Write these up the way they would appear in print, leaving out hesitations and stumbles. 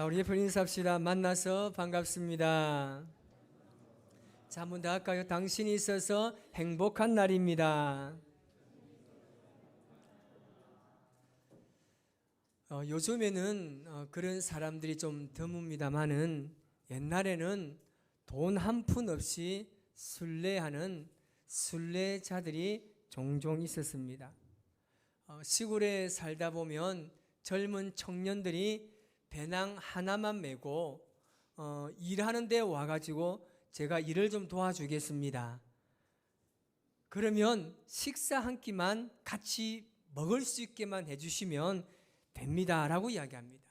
우리 예쁜 인사합시다. 만나서 반갑습니다. 자, 한 번 더 할까요? 당신이 있어서 행복한 날입니다. 요즘에는 그런 사람들이 좀 드뭅니다만은 옛날에는 돈 한 푼 없이 순례하는 순례자들이 종종 있었습니다. 시골에 살다 보면 젊은 청년들이 배낭 하나만 메고 일하는 데 와가지고 제가 일을 좀 도와주겠습니다. 그러면 식사 한 끼만 같이 먹을 수 있게만 해주시면 됩니다 라고 이야기합니다.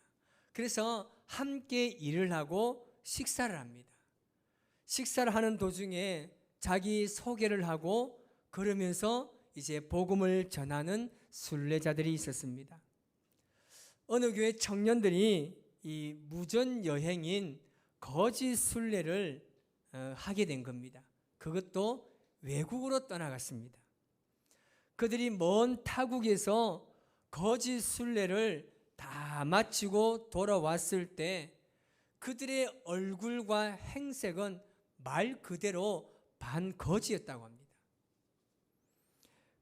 그래서 함께 일을 하고 식사를 합니다. 식사를 하는 도중에 자기 소개를 하고 그러면서 이제 복음을 전하는 순례자들이 있었습니다. 어느 교회 청년들이 이 무전 여행인 거지 순례를 하게 된 겁니다. 그것도 외국으로 떠나갔습니다. 그들이 먼 타국에서 거지 순례를 다 마치고 돌아왔을 때 그들의 얼굴과 행색은 말 그대로 반거지였다고 합니다.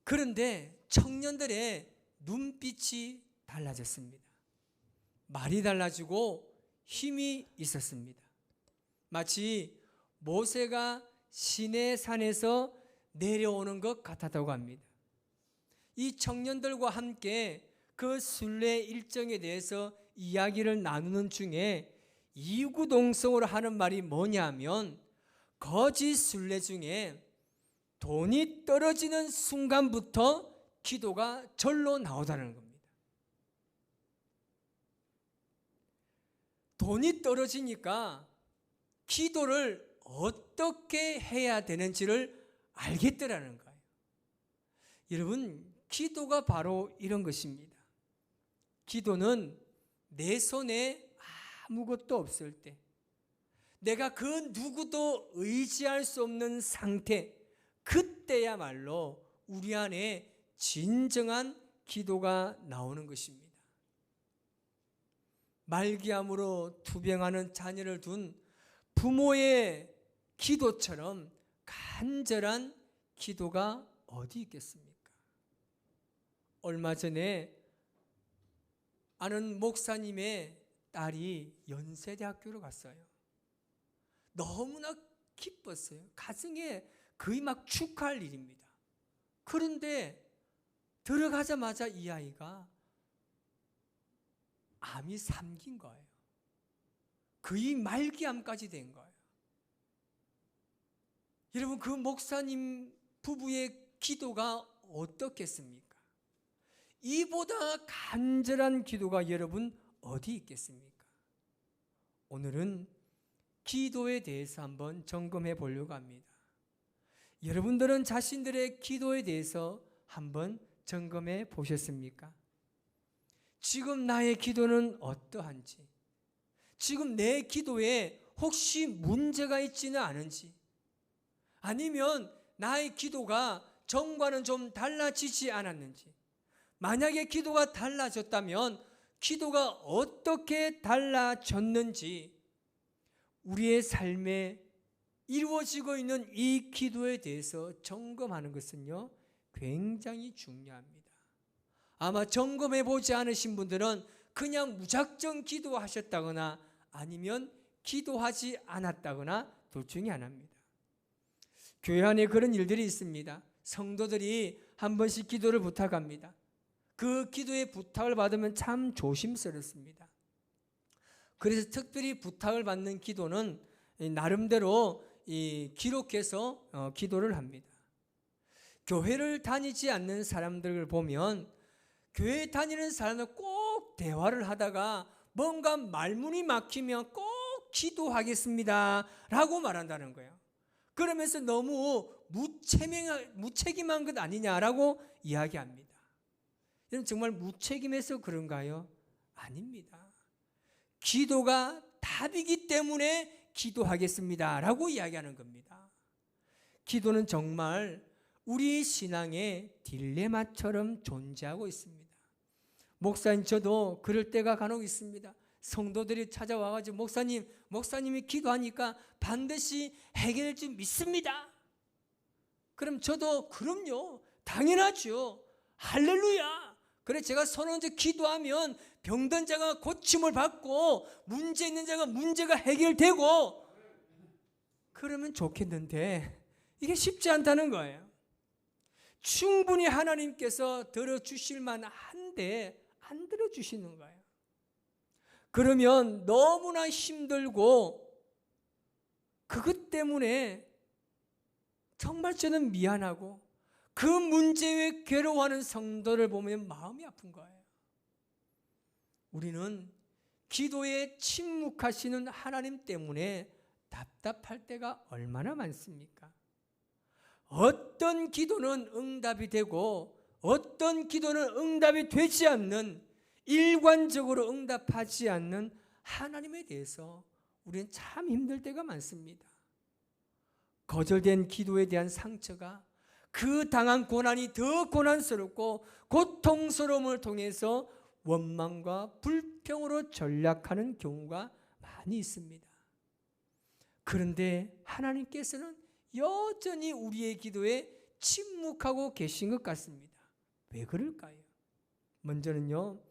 그런데 청년들의 눈빛이 달라졌습니다. 말이 달라지고 힘이 있었습니다. 마치 모세가 시내산에서 내려오는 것 같았다고 합니다. 이 청년들과 함께 그 순례 일정에 대해서 이야기를 나누는 중에 이구동성으로 하는 말이 뭐냐면 거짓 순례 중에 돈이 떨어지는 순간부터 기도가 절로 나오다는 겁니다. 돈이 떨어지니까 기도를 어떻게 해야 되는지를 알겠더라는 거예요. 여러분, 기도가 바로 이런 것입니다. 기도는 내 손에 아무것도 없을 때, 내가 그 누구도 의지할 수 없는 상태, 그때야말로 우리 안에 진정한 기도가 나오는 것입니다. 말기암으로 투병하는 자녀를 둔 부모의 기도처럼 간절한 기도가 어디 있겠습니까? 얼마 전에 아는 목사님의 딸이 연세대학교로 갔어요. 너무나 기뻤어요. 가슴에 거의 막 축하할 일입니다. 그런데 들어가자마자 이 아이가 암이 삼킨 거예요. 거의 말기암까지 된 거예요. 여러분, 그 목사님 부부의 기도가 어떻겠습니까? 이보다 간절한 기도가 여러분 어디 있겠습니까? 오늘은 기도에 대해서 한번 점검해 보려고 합니다. 여러분들은 자신들의 기도에 대해서 한번 점검해 보셨습니까? 지금 나의 기도는 어떠한지, 지금 내 기도에 혹시 문제가 있지는 않은지, 아니면 나의 기도가 전과는 좀 달라지지 않았는지, 만약에 기도가 달라졌다면 기도가 어떻게 달라졌는지, 우리의 삶에 이루어지고 있는 이 기도에 대해서 점검하는 것은요, 굉장히 중요합니다. 아마 점검해 보지 않으신 분들은 그냥 무작정 기도하셨다거나 아니면 기도하지 않았다거나 둘 중에 하나입니다. 교회 안에 그런 일들이 있습니다. 성도들이 한 번씩 기도를 부탁합니다. 그 기도의 부탁을 받으면 참 조심스럽습니다. 그래서 특별히 부탁을 받는 기도는 나름대로 기록해서 기도를 합니다. 교회를 다니지 않는 사람들을 보면 교회 다니는 사람은 꼭 대화를 하다가 뭔가 말문이 막히면 꼭 기도하겠습니다 라고 말한다는 거예요. 그러면서 너무 무책임한 것 아니냐라고 이야기합니다. 여러분, 정말 무책임해서 그런가요? 아닙니다. 기도가 답이기 때문에 기도하겠습니다 라고 이야기하는 겁니다. 기도는 정말 우리 신앙의 딜레마처럼 존재하고 있습니다. 목사님, 저도 그럴 때가 간혹 있습니다. 성도들이 찾아와가지고 목사님이 기도하니까 반드시 해결될 줄 믿습니다. 그럼 저도 그럼요, 당연하죠, 할렐루야. 그래 제가 선언제 기도하면 병든 자가 고침을 받고 문제 있는 자가 문제가 해결되고 그러면 좋겠는데 이게 쉽지 않다는 거예요. 충분히 하나님께서 들어주실 만한데 안 들어주시는 거예요. 그러면 너무나 힘들고 그것 때문에 정말 저는 미안하고 그 문제에 괴로워하는 성도를 보면 마음이 아픈 거예요. 우리는 기도에 침묵하시는 하나님 때문에 답답할 때가 얼마나 많습니까? 어떤 기도는 응답이 되고 어떤 기도는 응답이 되지 않는, 일관적으로 응답하지 않는 하나님에 대해서 우리는 참 힘들 때가 많습니다. 거절된 기도에 대한 상처가 그 당한 고난이 더 고난스럽고 고통스러움을 통해서 원망과 불평으로 전락하는 경우가 많이 있습니다. 그런데 하나님께서는 여전히 우리의 기도에 침묵하고 계신 것 같습니다. 왜 그럴까요? 먼저는요,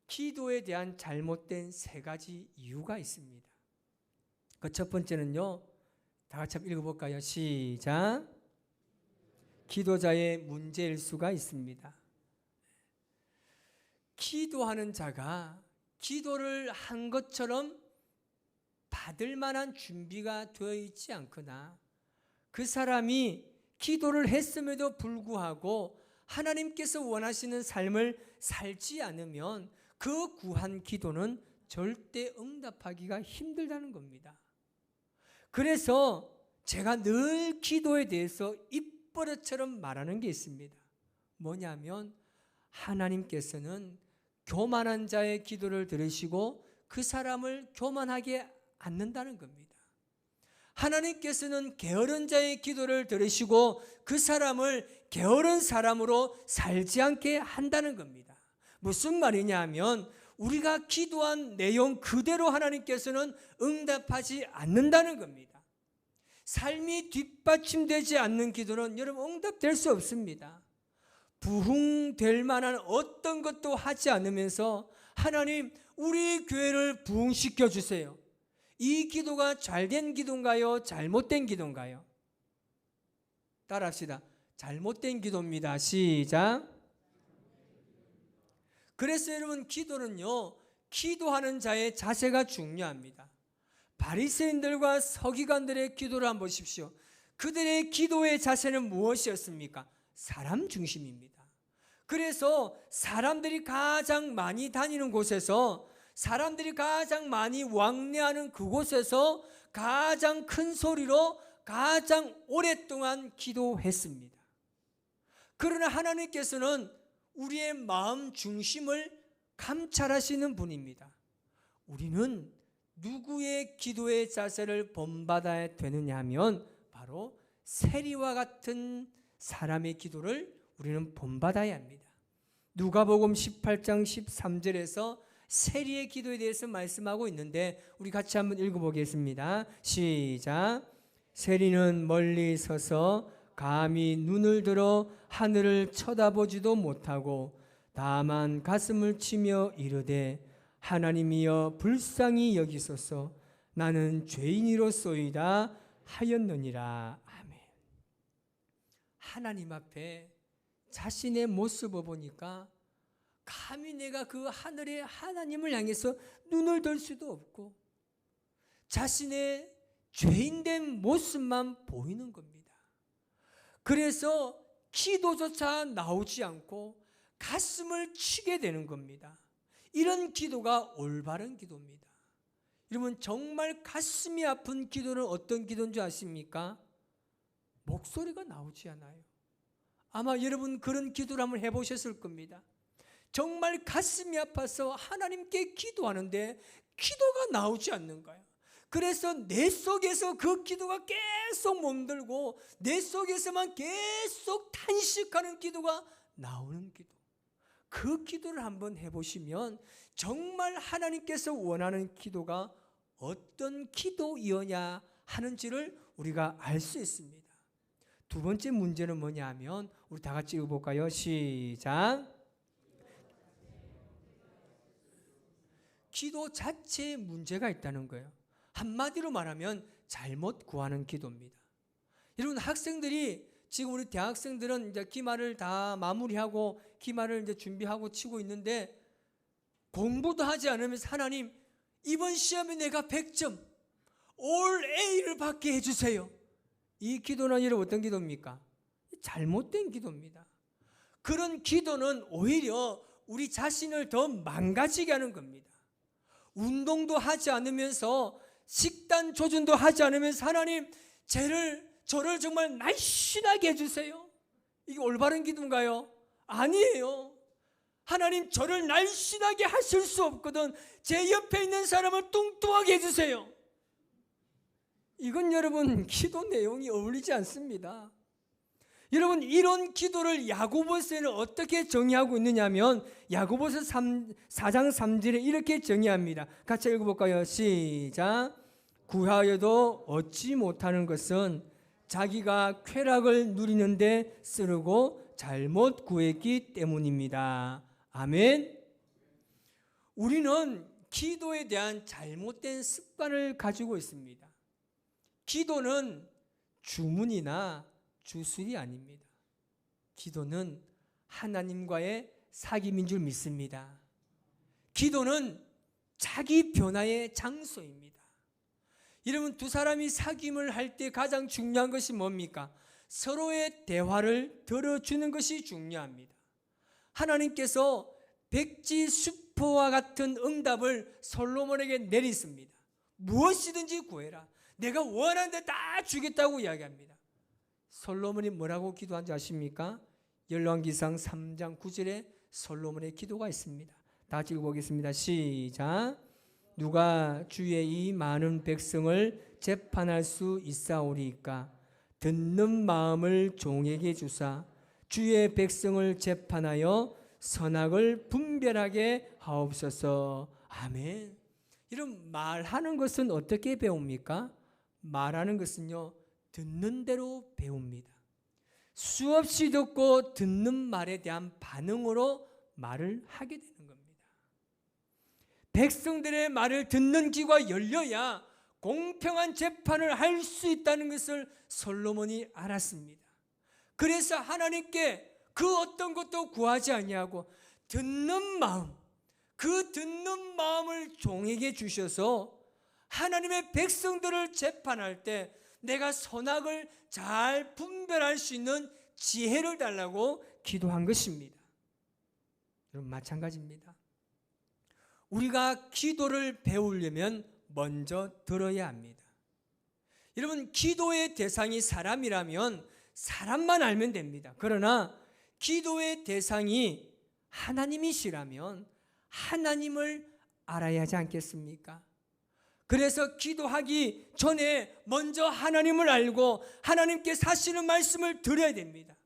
기도에 대한 잘못된 세 가지 이유가 있습니다. 그 첫 번째는요, 다 같이 한번 읽어볼까요? 시작. 기도자의 문제일 수가 있습니다. 기도하는 자가 기도를 한 것처럼 받을 만한 준비가 되어 있지 않거나 그 사람이 기도를 했음에도 불구하고 하나님께서 원하시는 삶을 살지 않으면 그 구한 기도는 절대 응답하기가 힘들다는 겁니다. 그래서 제가 늘 기도에 대해서 입버릇처럼 말하는 게 있습니다. 뭐냐면 하나님께서는 교만한 자의 기도를 들으시고 그 사람을 교만하게 않는다는 겁니다. 하나님께서는 게으른 자의 기도를 들으시고 그 사람을 게으른 사람으로 살지 않게 한다는 겁니다. 무슨 말이냐 하면 우리가 기도한 내용 그대로 하나님께서는 응답하지 않는다는 겁니다. 삶이 뒷받침되지 않는 기도는 여러분 응답될 수 없습니다. 부흥될 만한 어떤 것도 하지 않으면서 하나님 우리 교회를 부흥시켜 주세요. 이 기도가 잘된 기도인가요? 잘못된 기도인가요? 따라합시다. 잘못된 기도입니다. 시작. 그래서 여러분 기도는요, 기도하는 자의 자세가 중요합니다. 바리새인들과 서기관들의 기도를 한번 보십시오. 그들의 기도의 자세는 무엇이었습니까? 사람 중심입니다. 그래서 사람들이 가장 많이 다니는 곳에서, 사람들이 가장 많이 왕래하는 그곳에서 가장 큰 소리로 가장 오랫동안 기도했습니다. 그러나 하나님께서는 우리의 마음 중심을 감찰하시는 분입니다. 우리는 누구의 기도의 자세를 본받아야 되느냐 하면 바로 세리와 같은 사람의 기도를 우리는 본받아야 합니다. 누가복음 18장 13절에서 세리의 기도에 대해서 말씀하고 있는데 우리 같이 한번 읽어보겠습니다. 시작. 세리는 멀리 서서 감히 눈을 들어 하늘을 쳐다보지도 못하고 다만 가슴을 치며 이르되 하나님이여 불쌍히 여기소서 나는 죄인이로소이다 하였느니라. 아멘. 하나님 앞에 자신의 모습을 보니까 감히 내가 그 하늘의 하나님을 향해서 눈을 들 수도 없고 자신의 죄인된 모습만 보이는 겁니다. 그래서 기도조차 나오지 않고 가슴을 치게 되는 겁니다. 이런 기도가 올바른 기도입니다. 여러분 정말 가슴이 아픈 기도는 어떤 기도인 줄 아십니까? 목소리가 나오지 않아요. 아마 여러분 그런 기도를 한번 해보셨을 겁니다. 정말 가슴이 아파서 하나님께 기도하는데 기도가 나오지 않는 거예요. 그래서 내 속에서 그 기도가 계속 몸들고 내 속에서만 계속 탄식하는 기도가 나오는 기도. 그 기도를 한번 해보시면 정말 하나님께서 원하는 기도가 어떤 기도이어야 하는지를 우리가 알 수 있습니다. 두 번째 문제는 뭐냐 하면 우리 다 같이 읽어볼까요? 시작. 기도 자체에 문제가 있다는 거예요. 한마디로 말하면 잘못 구하는 기도입니다. 여러분, 학생들이 지금 우리 대학생들은 이제 기말을 다 마무리하고 기말을 이제 준비하고 치고 있는데 공부도 하지 않으면서 하나님 이번 시험에 내가 100점 올 A를 받게 해주세요. 이 기도는 여러분 어떤 기도입니까? 잘못된 기도입니다. 그런 기도는 오히려 우리 자신을 더 망가지게 하는 겁니다. 운동도 하지 않으면서 식단 조준도 하지 않으면서 하나님 저를 정말 날씬하게 해주세요. 이게 올바른 기도인가요? 아니에요. 하나님 저를 날씬하게 하실 수 없거든 제 옆에 있는 사람을 뚱뚱하게 해주세요. 이건 여러분 기도 내용이 어울리지 않습니다. 여러분, 이런 기도를 야고보서에는 어떻게 정의하고 있느냐면 야고보서 4장 3절에 이렇게 정의합니다. 같이 읽어볼까요? 시작. 구하여도 얻지 못하는 것은 자기가 쾌락을 누리는데 쓰르고 잘못 구했기 때문입니다. 아멘. 우리는 기도에 대한 잘못된 습관을 가지고 있습니다. 기도는 주문이나 주술이 아닙니다. 기도는 하나님과의 사귐인 줄 믿습니다. 기도는 자기 변화의 장소입니다. 여러분, 두 사람이 사귐을 할 때 가장 중요한 것이 뭡니까? 서로의 대화를 들어주는 것이 중요합니다. 하나님께서 백지수포와 같은 응답을 솔로몬에게 내리십니다. 무엇이든지 구해라. 내가 원하는 데 다 주겠다고 이야기합니다. 솔로몬이 뭐라고 기도한지 아십니까? 열왕기상 3장 9절에 솔로몬의 기도가 있습니다. 다 같이 읽어보겠습니다. 시작. 누가 주의 이 많은 백성을 재판할 수 있사오리까? 듣는 마음을 종에게 주사 주의 백성을 재판하여 선악을 분별하게 하옵소서. 아멘. 이런 말하는 것은 어떻게 배웁니까? 말하는 것은요, 듣는 대로 배웁니다. 수없이 듣고 듣는 말에 대한 반응으로 말을 하게 되는 겁니다. 백성들의 말을 듣는 귀가 열려야 공평한 재판을 할 수 있다는 것을 솔로몬이 알았습니다. 그래서 하나님께 그 어떤 것도 구하지 아니하고 듣는 마음, 그 듣는 마음을 종에게 주셔서 하나님의 백성들을 재판할 때 내가 선악을 잘 분별할 수 있는 지혜를 달라고 기도한 것입니다. 여러분, 마찬가지입니다. 우리가 기도를 배우려면 먼저 들어야 합니다. 여러분, 기도의 대상이 사람이라면 사람만 알면 됩니다. 그러나 기도의 대상이 하나님이시라면 하나님을 알아야 하지 않겠습니까? 그래서 기도하기 전에 먼저 하나님을 알고 하나님께 하시는 말씀을 들어야 됩니다.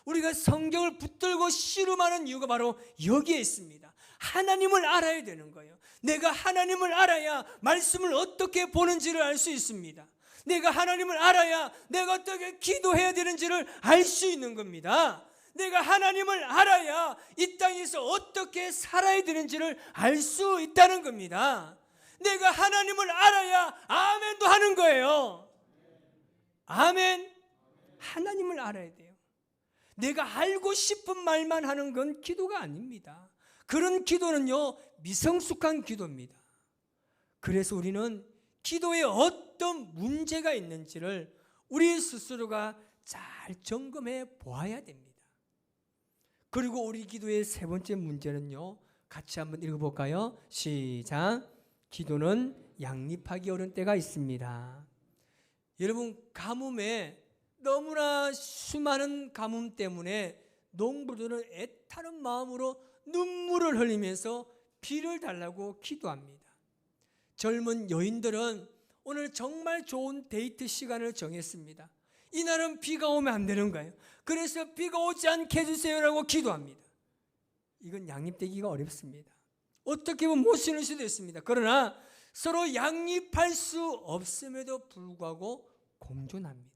우리가 성경을 붙들고 씨름하는 이유가 바로 여기에 있습니다. 하나님을 알아야 되는 거예요. 내가 하나님을 알아야 말씀을 어떻게 보는지를 알 수 있습니다. 내가 하나님을 알아야 내가 어떻게 기도해야 되는지를 알 수 있는 겁니다. 내가 하나님을 알아야 이 땅에서 어떻게 살아야 되는지를 알 수 있다는 겁니다. 내가 하나님을 알아야 아멘도 하는 거예요. 아멘. 하나님을 알아야 돼요. 내가 알고 싶은 말만 하는 건 기도가 아닙니다. 그런 기도는요, 미성숙한 기도입니다. 그래서 우리는 기도에 어떤 문제가 있는지를 우리 스스로가 잘 점검해 보아야 됩니다. 그리고 우리 기도의 세 번째 문제는요, 같이 한번 읽어볼까요? 시작. 기도는 양립하기 어려운 때가 있습니다. 여러분, 가뭄에 너무나 수많은 가뭄 때문에 농부들은 애타는 마음으로 눈물을 흘리면서 비를 달라고 기도합니다. 젊은 여인들은 오늘 정말 좋은 데이트 시간을 정했습니다. 이날은 비가 오면 안 되는 거예요. 그래서 비가 오지 않게 해주세요라고 기도합니다. 이건 양립되기가 어렵습니다. 어떻게 보면 못 쓰는 수도 있습니다. 그러나 서로 양립할 수 없음에도 불구하고 공존합니다.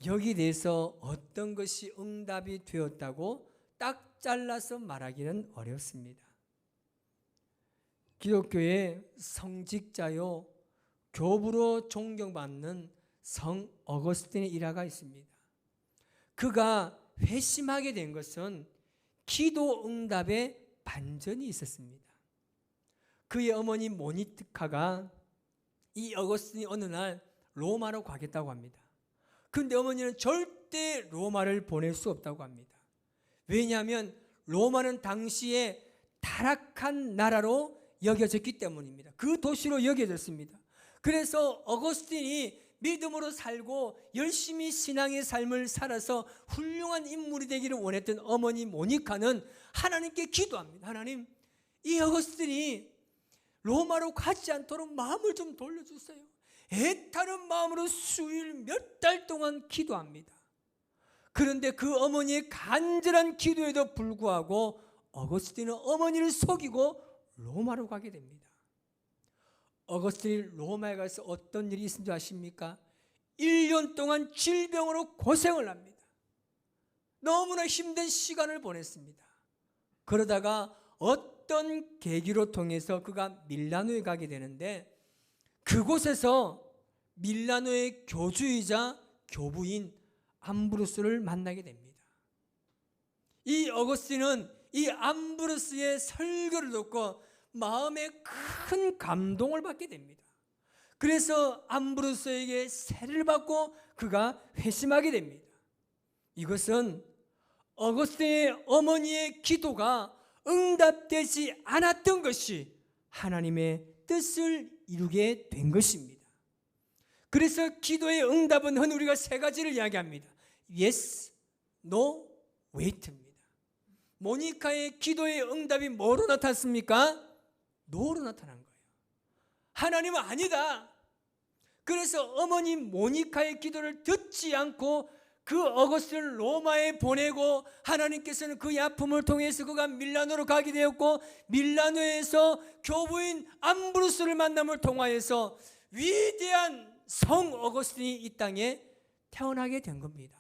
여기에 대해서 어떤 것이 응답이 되었다고 딱 잘라서 말하기는 어렵습니다. 기독교의 성직자요 교부로 존경받는 성 어거스틴의 일화가 있습니다. 그가 회심하게 된 것은 기도 응답에 반전이 있었습니다. 그의 어머니 모니카가 이 어거스틴이 어느 날 로마로 가겠다고 합니다. 그런데 어머니는 절대 로마를 보낼 수 없다고 합니다. 왜냐하면 로마는 당시에 타락한 나라로 여겨졌기 때문입니다. 그 도시로 여겨졌습니다. 그래서 어거스틴이 믿음으로 살고 열심히 신앙의 삶을 살아서 훌륭한 인물이 되기를 원했던 어머니 모니카는 하나님께 기도합니다. 하나님, 이 어거스틴이 로마로 가지 않도록 마음을 좀 돌려주세요. 애타는 마음으로 수일 몇 달 동안 기도합니다. 그런데 그 어머니의 간절한 기도에도 불구하고 어거스틴은 어머니를 속이고 로마로 가게 됩니다. 어거스틴이 로마에 가서 어떤 일이 있은 줄 아십니까? 1년 동안 질병으로 고생을 합니다. 너무나 힘든 시간을 보냈습니다. 그러다가 어떤 계기로 통해서 그가 밀라노에 가게 되는데 그곳에서 밀라노의 교주이자 교부인 암브로스를 만나게 됩니다. 이 어거스틴은 이 암브로스의 설교를 듣고 마음에 큰 감동을 받게 됩니다. 그래서 암브로스에게 세례를 받고 그가 회심하게 됩니다. 이것은 어거스틴의 어머니의 기도가 응답되지 않았던 것이 하나님의 뜻을 이루게 된 것입니다. 그래서 기도의 응답은 흔히 우리가 세 가지를 이야기합니다. Yes, No, Wait입니다. 모니카의 기도의 응답이 뭐로 나타났습니까? 노로 나타난 거예요. 하나님은 아니다. 그래서 어머니 모니카의 기도를 듣지 않고 그 어거스틴을 로마에 보내고 하나님께서는 그의 아픔을 통해서 그가 밀라노로 가게 되었고 밀라노에서 교부인 암브로스를 만남을 통하여서 위대한 성 어거스틴이 이 땅에 태어나게 된 겁니다.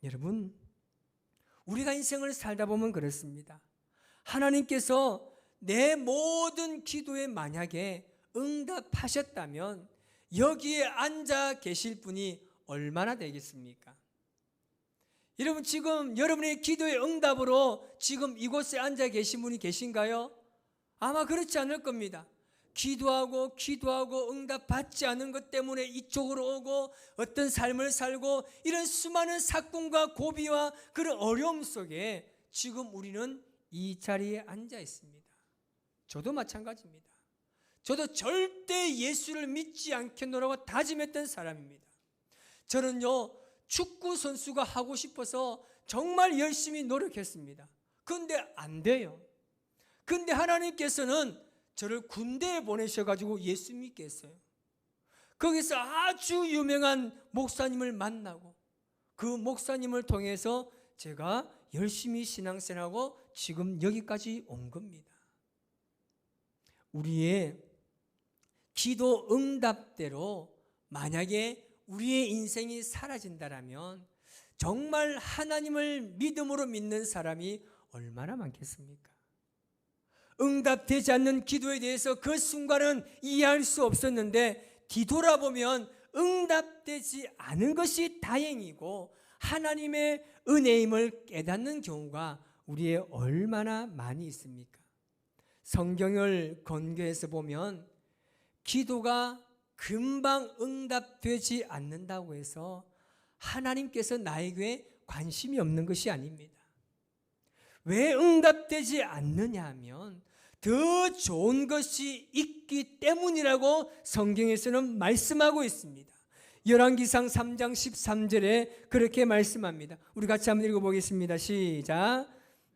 여러분, 우리가 인생을 살다 보면 그렇습니다. 하나님께서 내 모든 기도에 만약에 응답하셨다면 여기에 앉아 계실 분이 얼마나 되겠습니까? 여러분, 지금 여러분의 기도의 응답으로 지금 이곳에 앉아 계신 분이 계신가요? 아마 그렇지 않을 겁니다. 기도하고 응답받지 않은 것 때문에 이쪽으로 오고 어떤 삶을 살고 이런 수많은 사건과 고비와 그런 어려움 속에 지금 우리는 이 자리에 앉아 있습니다. 저도 마찬가지입니다. 저도 절대 예수를 믿지 않겠노라고 다짐했던 사람입니다. 저는요, 축구 선수가 하고 싶어서 정말 열심히 노력했습니다. 그런데 안 돼요. 그런데 하나님께서는 저를 군대에 보내셔가지고 예수 믿게 했어요. 거기서 아주 유명한 목사님을 만나고 그 목사님을 통해서 제가 열심히 신앙생활하고 지금 여기까지 온 겁니다. 우리의 기도 응답대로 만약에 우리의 인생이 사라진다라면 정말 하나님을 믿음으로 믿는 사람이 얼마나 많겠습니까? 응답되지 않는 기도에 대해서 그 순간은 이해할 수 없었는데 뒤돌아보면 응답되지 않은 것이 다행이고 하나님의 은혜임을 깨닫는 경우가 우리의 얼마나 많이 있습니까? 성경을 건교해서 보면 기도가 금방 응답되지 않는다고 해서 하나님께서 나에게 관심이 없는 것이 아닙니다. 왜 응답되지 않느냐 하면 더 좋은 것이 있기 때문이라고 성경에서는 말씀하고 있습니다. 열왕기상 3장 13절에 그렇게 말씀합니다. 우리 같이 한번 읽어보겠습니다. 시작.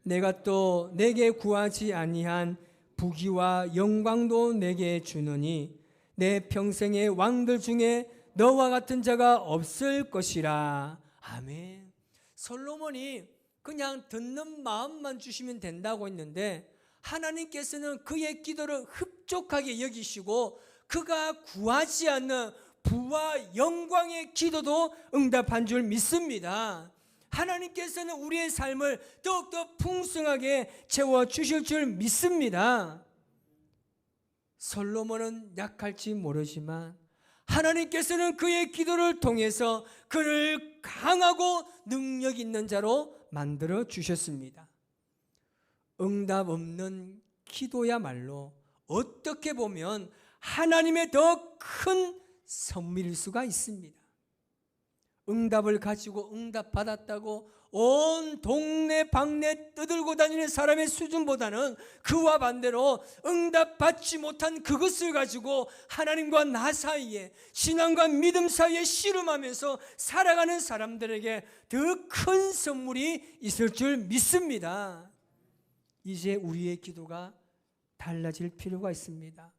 내가 또 내게 구하지 아니한 부귀와 영광도 내게 주느니 내 평생의 왕들 중에 너와 같은 자가 없을 것이라. 아멘. 솔로몬이 그냥 듣는 마음만 주시면 된다고 했는데 하나님께서는 그의 기도를 흡족하게 여기시고 그가 구하지 않는 부와 영광의 기도도 응답한 줄 믿습니다. 하나님께서는 우리의 삶을 더욱더 풍성하게 채워주실 줄 믿습니다. 솔로몬은 약할지 모르지만 하나님께서는 그의 기도를 통해서 그를 강하고 능력 있는 자로 만들어 주셨습니다. 응답 없는 기도야말로 어떻게 보면 하나님의 더 큰 선물일 수가 있습니다. 응답을 가지고 응답받았다고 온 동네 방네 떠들고 다니는 사람의 수준보다는 그와 반대로 응답받지 못한 그것을 가지고 하나님과 나 사이에, 신앙과 믿음 사이에 씨름하면서 살아가는 사람들에게 더 큰 선물이 있을 줄 믿습니다. 이제 우리의 기도가 달라질 필요가 있습니다.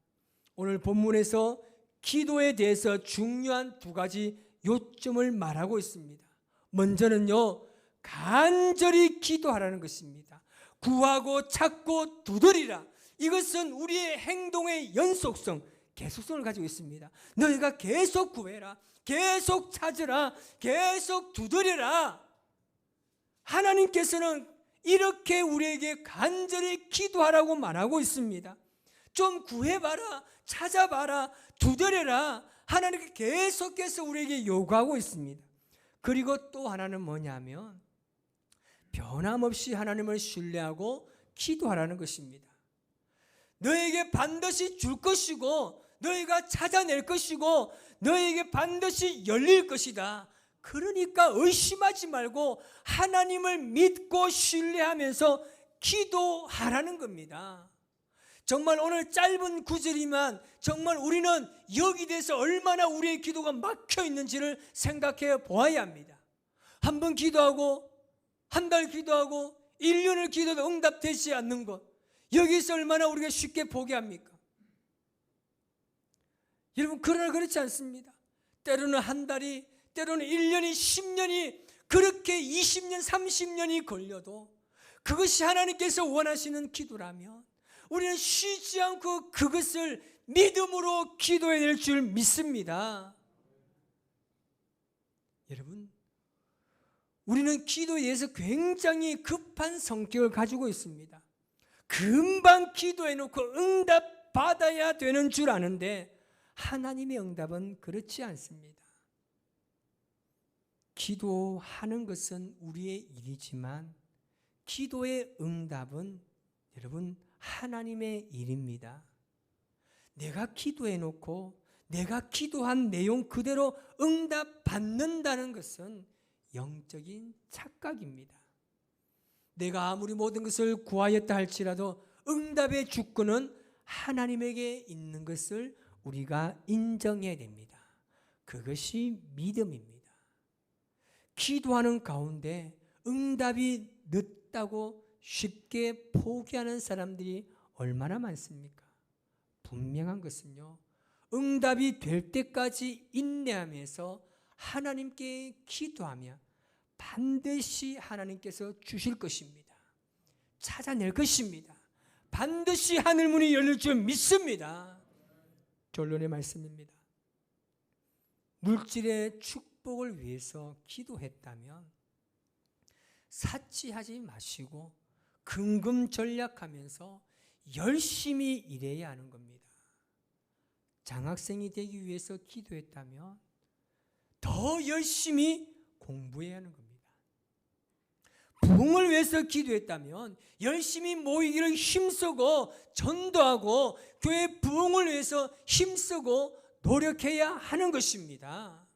오늘 본문에서 기도에 대해서 중요한 두 가지 요점을 말하고 있습니다. 먼저는요, 간절히 기도하라는 것입니다. 구하고 찾고 두드리라. 이것은 우리의 행동의 연속성, 계속성을 가지고 있습니다. 너희가 계속 구해라, 계속 찾으라, 계속 두드리라. 하나님께서는 이렇게 우리에게 간절히 기도하라고 말하고 있습니다. 좀 구해봐라, 찾아봐라, 두드려라. 하나님께 계속해서 우리에게 요구하고 있습니다. 그리고 또 하나는 뭐냐면 변함없이 하나님을 신뢰하고 기도하라는 것입니다. 너에게 반드시 줄 것이고 너희가 찾아낼 것이고 너에게 반드시 열릴 것이다. 그러니까 의심하지 말고 하나님을 믿고 신뢰하면서 기도하라는 겁니다. 정말 오늘 짧은 구절이지만 정말 우리는 여기 대해서 얼마나 우리의 기도가 막혀 있는지를 생각해 보아야 합니다. 한 번 기도하고 한 달 기도하고 1년을 기도도 응답되지 않는 것, 여기서 얼마나 우리가 쉽게 포기합니까? 여러분, 그러나 그렇지 않습니다. 때로는 한 달이, 때로는 1년이, 10년이, 그렇게 20년, 30년이 걸려도 그것이 하나님께서 원하시는 기도라면 우리는 쉬지 않고 그것을 믿음으로 기도해야 될 줄 믿습니다. 여러분, 우리는 기도에 대해서 굉장히 급한 성격을 가지고 있습니다. 금방 기도해놓고 응답 받아야 되는 줄 아는데 하나님의 응답은 그렇지 않습니다. 기도하는 것은 우리의 일이지만 기도의 응답은 여러분 하나님의 일입니다. 내가 기도해놓고 내가 기도한 내용 그대로 응답 받는다는 것은 영적인 착각입니다. 내가 아무리 모든 것을 구하였다 할지라도 응답의 주권은 하나님에게 있는 것을 우리가 인정해야 됩니다. 그것이 믿음입니다. 기도하는 가운데 응답이 늦다고 쉽게 포기하는 사람들이 얼마나 많습니까? 분명한 것은요, 응답이 될 때까지 인내하면서 하나님께 기도하며 반드시 하나님께서 주실 것입니다. 찾아낼 것입니다. 반드시 하늘문이 열릴 줄 믿습니다. 결론의 말씀입니다. 물질의 축복을 위해서 기도했다면 사치하지 마시고 근금전략하면서 열심히 일해야 하는 겁니다. 장학생이 되기 위해서 기도했다면 더 열심히 공부해야 하는 겁니다. 부흥을 위해서 기도했다면 열심히 모이기를 힘쓰고 전도하고 교회 부흥을 위해서 힘쓰고 노력해야 하는 것입니다.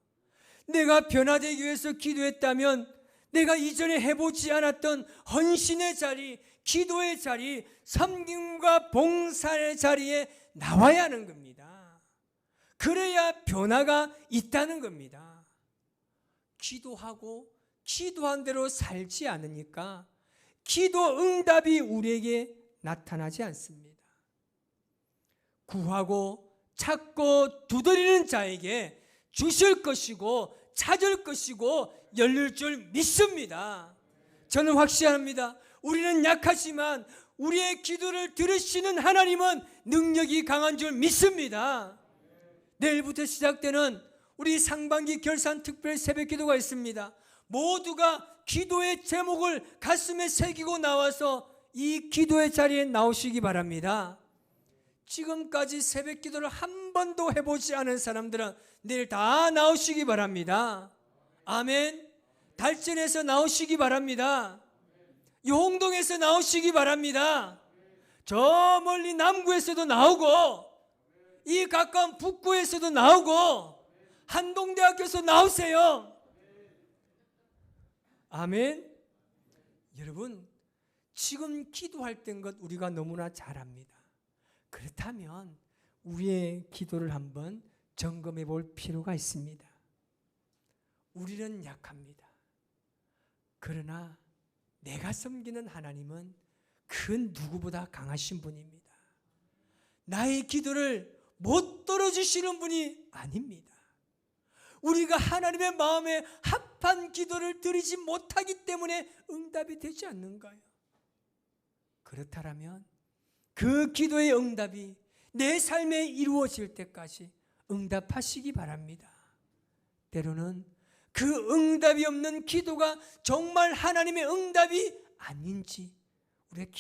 내가 변화되기 위해서 기도했다면 내가 이전에 해보지 않았던 헌신의 자리, 기도의 자리, 섬김과 봉사의 자리에 나와야 하는 겁니다. 그래야 변화가 있다는 겁니다. 기도하고 기도한 대로 살지 않으니까 기도 응답이 우리에게 나타나지 않습니다. 구하고 찾고 두드리는 자에게 주실 것이고 찾을 것이고 열릴 줄 믿습니다. 저는 확신합니다. 우리는 약하지만 우리의 기도를 들으시는 하나님은 능력이 강한 줄 믿습니다. 내일부터 시작되는 우리 상반기 결산 특별 새벽 기도가 있습니다. 모두가 기도의 제목을 가슴에 새기고 나와서 이 기도의 자리에 나오시기 바랍니다. 지금까지 새벽 기도를 한 번도 해보지 않은 사람들은 내일 다 나오시기 바랍니다. 아멘. 달전에서 나오시기 바랍니다. 용동에서 나오시기 바랍니다. 저 멀리 남구에서도 나오고 이 가까운 북구에서도 나오고 한동대학교에서 나오세요. 아멘. 여러분, 지금 기도할 때인 것 우리가 너무나 잘 압니다. 그렇다면 우리의 기도를 한번 점검해 볼 필요가 있습니다. 우리는 약합니다. 그러나 내가 섬기는 하나님은 그 누구보다 강하신 분입니다. 나의 기도를 못 들어주시는 분이 아닙니다. 우리가 하나님의 마음에 합한 기도를 드리지 못하기 때문에 응답이 되지 않는가요? 그렇다면 그 기도의 응답이 내 삶에 이루어질 때까지 응답하시기 바랍니다. 때로는 그 응답이 없는 기도가 정말 하나님의 응답이 아닌지 우리가